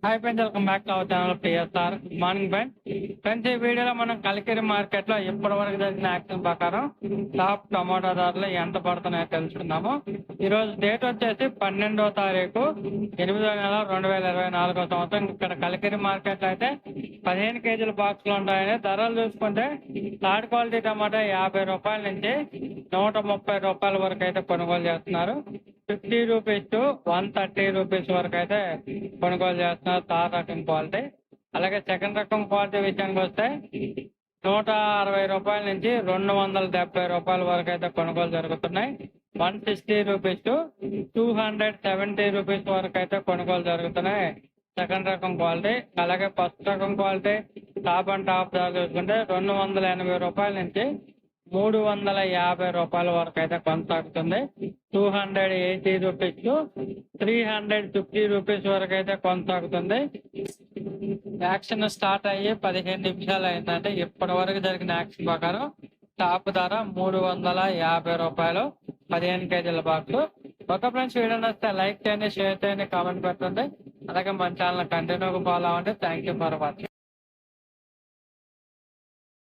Hi friends, welcome back to our channel PSR. Good morning friends. ఈ వీడియోలో మనం Kalikiri market లో ఇప్పటి వరకు జరిగిన యాక్షన్ ప్రకారం టాప్ టమాటా ధరలు ఎంత పడుతున్నాయో తెలుసుకుందాము. ఈ రోజు డేట్ వచ్చేసి 12వ తారీఖు 8వ నెల 2024 సంవత్సరం. ఇక్కడ కలికిరి మార్కెట్ లో అయితే 15 కేజీల బాక్స్ లో ఉంటాయని ధరలు చూసుకుంటే థర్డ్ క్వాలిటీ టమాటా 50 రూపాయల నుంచి 130 రూపాయల వరకు అయితే కొనుగోలు చేస్తున్నారు. 50 రూపీస్ టు 130 రూపీస్ వరకు అయితే కొనుగోలు చేస్తున్నారు థర్డ్ రకం క్వాలిటీ. అలాగే సెకండ్ రకం క్వాలిటీ విషయానికి వస్తే 160 రూపాయల నుంచి 270 రూపాయల వరకు అయితే కొనుగోలు జరుగుతున్నాయి. 160 రూపీస్ టు 270 రూపీస్ వరకు అయితే కొనుగోలు జరుగుతున్నాయి సెకండ్ రకం క్వాలిటీ. అలాగే ఫస్ట్ రకం క్వాలిటీ టాప్ అండ్ టాప్ ధర చూసుకుంటే 280 రూపాయల నుంచి 350 రూపాయల వరకు అయితే కొనసాగుతుంది. 280 రూపీస్ టు 350 రూపీస్ వరకు అయితే కొనసాగుతుంది. యాక్షన్ స్టార్ట్ అయ్యి 15 నిమిషాలు అయిందంటే ఇప్పటి వరకు జరిగిన యాక్షన్ ప్రకారం టాప్ ధర 350 రూపాయలు 15 కేజీల బాక్స్. ఒక ఫ్రెండ్స్, వీడియో నచ్చితే లైక్ చేయండి, షేర్ చేయండి, కామెంట్ పెట్టండి. అలాగే మన ఛానల్ కంటిన్యూగా ఫాలో అవ్వండి. Thank you for watching.